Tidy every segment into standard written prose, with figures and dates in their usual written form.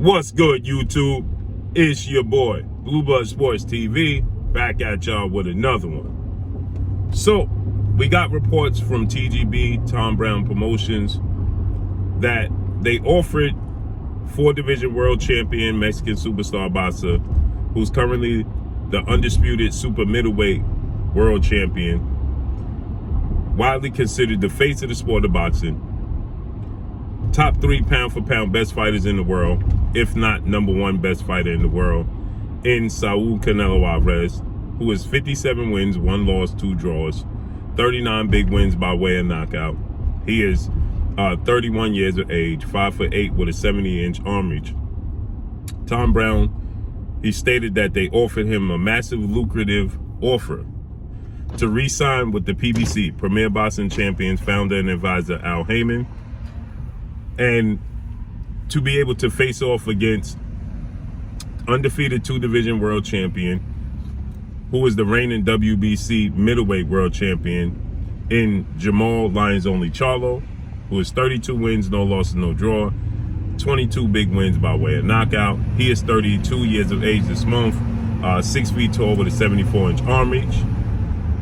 What's good, YouTube? It's your boy, Blue Blood Sports TV, back at y'all with another one. So, we got reports from TGB, Tom Brown Promotions, that they offered 4-division world champion Mexican superstar boxer, who's currently the undisputed super middleweight world champion, widely considered the face of the sport of boxing, top 3 pound for pound best fighters in the world, if not number 1 best fighter in the world, in Saul Canelo Alvarez, who has 57 wins, 1 loss, 2 draws, 39 big wins by way of knockout. He is 31 years of age, 5'8" with a 70-inch arm reach. Tom Brown, he stated that they offered him a massive lucrative offer to re-sign with the PBC, Premier Boxing Champions founder and advisor Al Heyman, and to be able to face off against undefeated 2-division world champion, who is the reigning WBC middleweight world champion, in Jamal Lions Only Charlo, who is 32 wins, no losses, no draw, 22 big wins by way of knockout. He is 32 years of age this month, 6 feet tall with a 74-inch arm reach.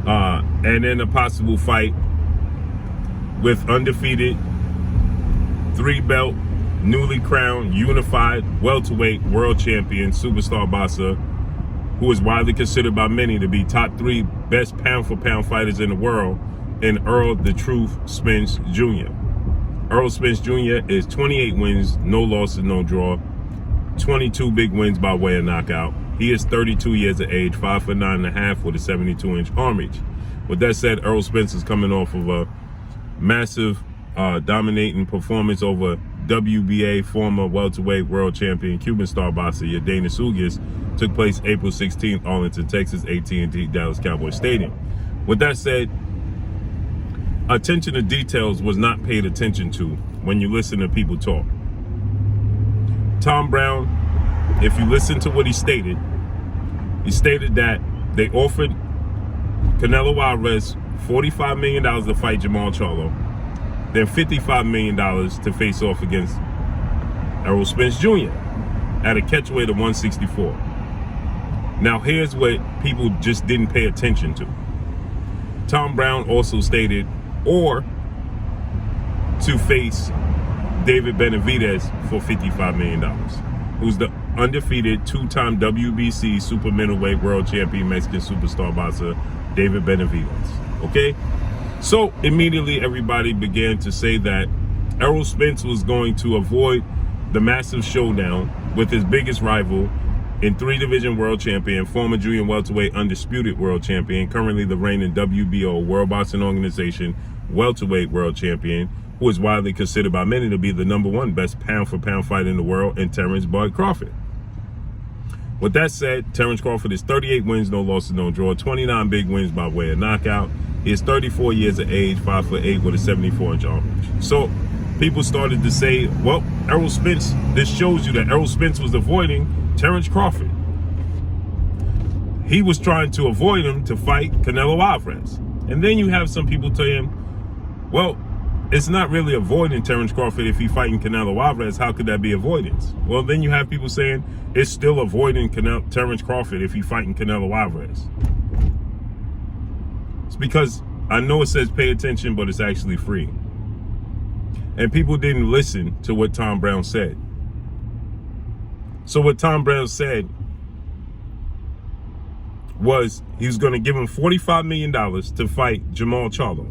And then a possible fight with undefeated 3-belt, newly crowned, unified welterweight world champion superstar boxer, who is widely considered by many to be top 3 best pound for pound fighters in the world, in Errol "The Truth" Spence Jr. Errol Spence Jr. is 28 wins, no losses, no draw, 22 big wins by way of knockout. He is 32 years of age, 5'9.5" with a 72-inch arm reach. With that said, Errol Spence is coming off of a massive dominating performance over WBA former welterweight world champion Cuban star boxer Yadena Sugas. Took place April 16th, Arlington, Texas, AT&T Dallas Cowboys Stadium. With that said, attention to details was not paid attention to when you listen to people talk. Tom Brown, if you listen to what he stated that they offered Canelo Alvarez $45 million to fight Jamal Charlo, then $55 million to face off against Errol Spence Jr. at a catchweight of 164. Now, here's what people just didn't pay attention to. Tom Brown also stated, or to face David Benavidez for $55 million, who's the undefeated 2-time WBC super middleweight world champion Mexican superstar boxer David Benavidez. Okay? So immediately everybody began to say that Errol Spence was going to avoid the massive showdown with his biggest rival in 3-division world champion, former junior welterweight undisputed world champion, currently the reigning WBO World Boxing Organization welterweight world champion, who is widely considered by many to be the number 1 best pound for pound fighter in the world, in Terence Crawford. With that said, Terence Crawford is 38 wins, no losses, no draw, 29 big wins by way of knockout. He is 34 years of age, 5'8" with a 74-inch arm reach. So people started to say, well, Errol Spence, this shows you that Errol Spence was avoiding Terence Crawford. He was trying to avoid him to fight Canelo Alvarez. And then you have some people tell him, well, it's not really avoiding Terence Crawford if he's fighting Canelo Alvarez. How could that be avoidance? Well, then you have people saying it's still avoiding Terence Crawford if he's fighting Canelo Alvarez. It's because I know it says pay attention, but it's actually free. And people didn't listen to what Tom Brown said. So what Tom Brown said was he was going to give him $45 million to fight Jamal Charlo,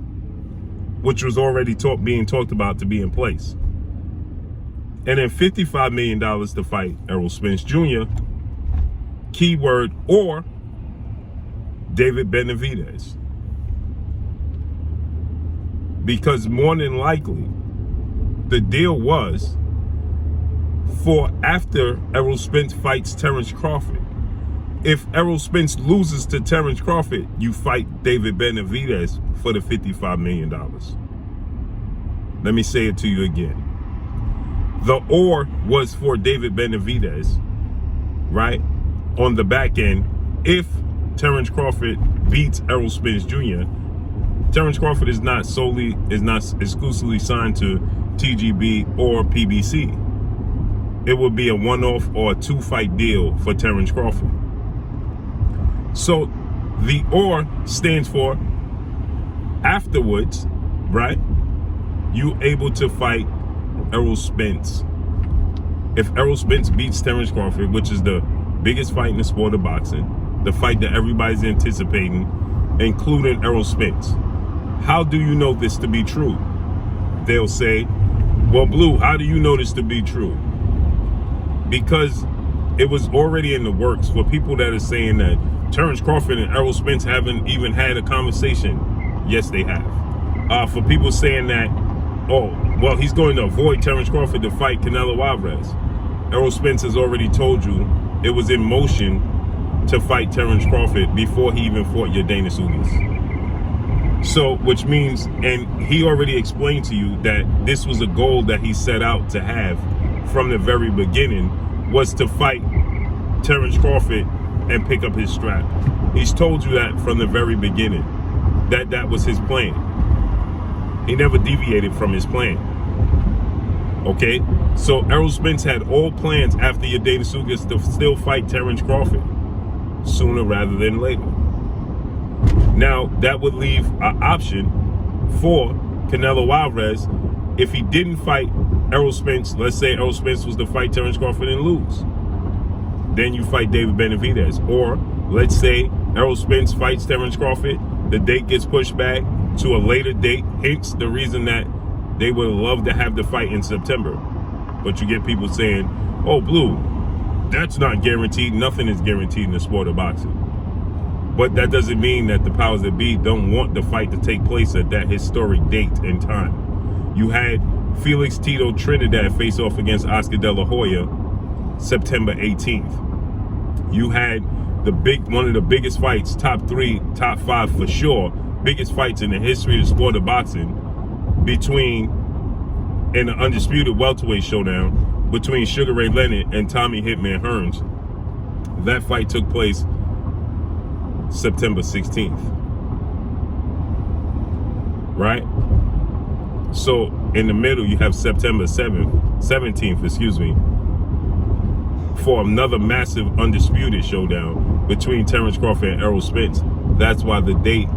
which was already being talked about to be in place. And then $55 million to fight Errol Spence Jr., keyword, or David Benavidez. Because more than likely, the deal was for after Errol Spence fights Terence Crawford. If Errol Spence loses to Terence Crawford, you fight David Benavidez for the $55 million. Let me say it to you again. The or was for David Benavidez, right? On the back end, if Terence Crawford beats Errol Spence Jr., Terence Crawford is not exclusively signed to TGB or PBC. it would be a one-off or a two-fight deal for Terence Crawford. So the "or" stands for afterwards, right? You able to fight Errol Spence. If Errol Spence beats Terence Crawford, which is the biggest fight in the sport of boxing, the fight that everybody's anticipating, including Errol Spence, how do you know this to be true? They'll say, well, Blue, how do you know this to be true? Because it was already in the works. For people that are saying that Terence Crawford and Errol Spence haven't even had a conversation, yes, they have. For people saying that, oh, well, he's going to avoid Terence Crawford to fight Canelo Alvarez. Errol Spence has already told you it was in motion to fight Terence Crawford before he even fought Yordenis Ugas. So, which means, and he already explained to you that this was a goal that he set out to have from the very beginning, was to fight Terence Crawford and pick up his strap. He's told you that from the very beginning, that that was his plan. He never deviated from his plan. Okay? So Errol Spence had all plans after Yordenis Ugas to still fight Terence Crawford sooner rather than later. Now, that would leave an option for Canelo Alvarez if he didn't fight Errol Spence. Let's say Errol Spence was to fight Terence Crawford and lose. Then you fight David Benavidez. Or let's say Errol Spence fights Terence Crawford, the date gets pushed back to a later date, hence the reason that they would love to have the fight in September. But you get people saying, oh, Blue, that's not guaranteed. Nothing is guaranteed in the sport of boxing. But that doesn't mean that the powers that be don't want the fight to take place at that historic date and time. You had Felix Tito Trinidad face off against Oscar De La Hoya September 18th. You had one of the biggest fights, top 3, top 5 for sure, biggest fights in the history of the sport of boxing in the undisputed welterweight showdown between Sugar Ray Leonard and Tommy Hitman Hearns. That fight took place September 16th. Right? So in the middle, you have September 17th, for another massive undisputed showdown between Terence Crawford and Errol Spence. That's why the date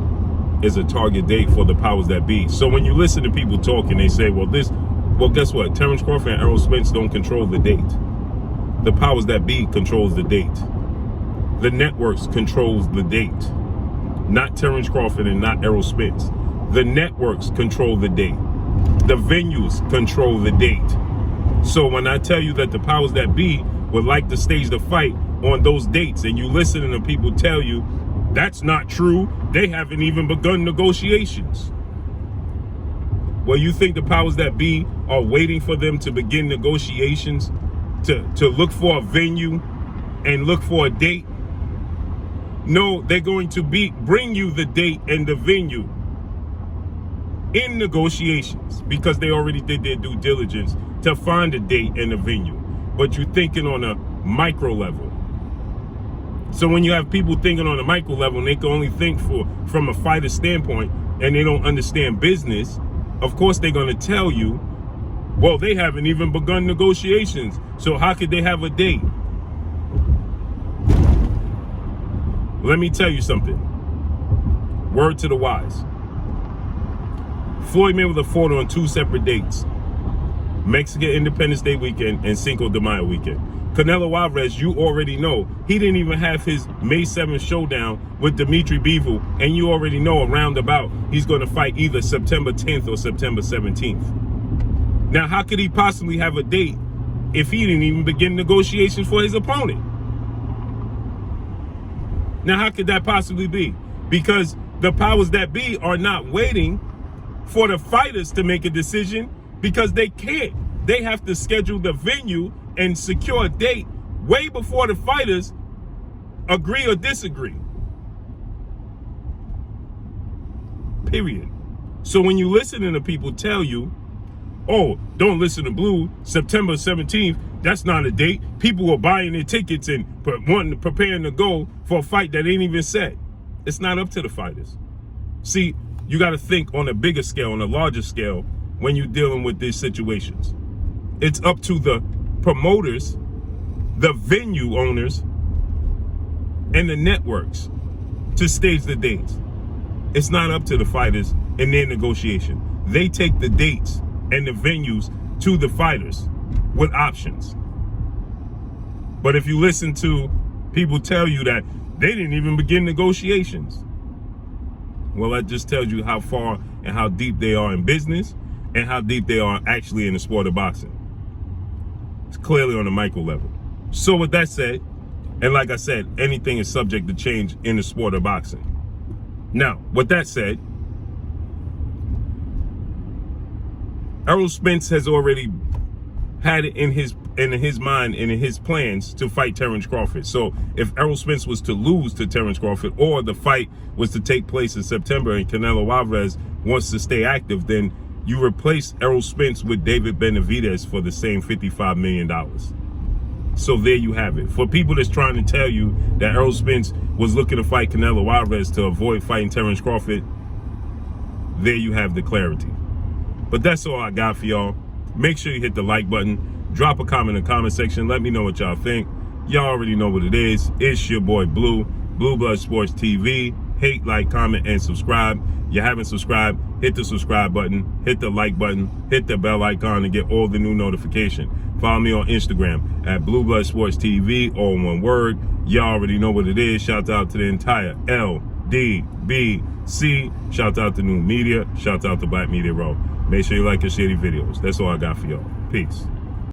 is a target date for the powers that be. So when you listen to people talking, they say, well, guess what? Terence Crawford and Errol Spence don't control the date. The powers that be controls the date. The networks controls the date. Not Terence Crawford and not Errol Spence. The networks control the date. The venues control the date. So when I tell you that the powers that be would like to stage the fight on those dates, and you listen to people tell you that's not true, they haven't even begun negotiations. Well, you think the powers that be are waiting for them to begin negotiations to look for a venue and look for a date? No, they're going to bring you the date and the venue in negotiations, because they already did their due diligence to find a date and a venue. But you're thinking on a micro level. So when you have people thinking on a micro level and they can only think from a fighter standpoint and they don't understand business, of course they're going to tell you, well, they haven't even begun negotiations, so how could they have a date? Let me tell you something. Word to the wise. Floyd Mayweather fought on 2 separate dates. Mexican Independence Day weekend and Cinco de Mayo weekend. Canelo Alvarez, you already know, he didn't even have his May 7th showdown with Dimitri Bivol, and you already know around about he's going to fight either September 10th or September 17th. Now, how could he possibly have a date if he didn't even begin negotiations for his opponent? Now, how could that possibly be? Because the powers that be are not waiting for the fighters to make a decision, because they can't. They have to schedule the venue and secure a date way before the fighters agree or disagree. Period. So when you listen to people tell you, oh, don't listen to Blue, September 17th, that's not a date. People were buying their tickets and preparing to go for a fight that ain't even set. It's not up to the fighters. See, you got to think on a bigger scale, on a larger scale, when you're dealing with these situations. It's up to the promoters, the venue owners, and the networks to stage the dates. It's not up to the fighters in their negotiation. They take the dates and the venues to the fighters with options. But if you listen to people tell you that they didn't even begin negotiations, well, that just tells you how far and how deep they are in business and how deep they are actually in the sport of boxing. It's clearly on a micro level. So with that said, and like I said, anything is subject to change in the sport of boxing. Now, with that said, Errol Spence has already had it in his mind and in his plans to fight Terence Crawford. So if Errol Spence was to lose to Terence Crawford, or the fight was to take place in September and Canelo Alvarez wants to stay active, then you replace Errol Spence with David Benavidez for the same $55 million. So there you have it. For people that's trying to tell you that Errol Spence was looking to fight Canelo Alvarez to avoid fighting Terence Crawford, there you have the clarity. But that's all I got for y'all. Make sure you hit the like button. Drop a comment in the comment section. Let me know what y'all think. Y'all already know what it is. It's your boy Blue, Blue Blood Sports TV. Hate, like, comment, and subscribe. You haven't subscribed, hit the subscribe button, hit the like button, hit the bell icon to get all the new notification. Follow me on Instagram at Blue Blood Sports TV, all in one word. Y'all already know what it is. Shout out to the entire LDBC. Shout out to New Media. Shout out to Black Media Row. Make sure you like and share these videos. That's all I got for y'all. Peace.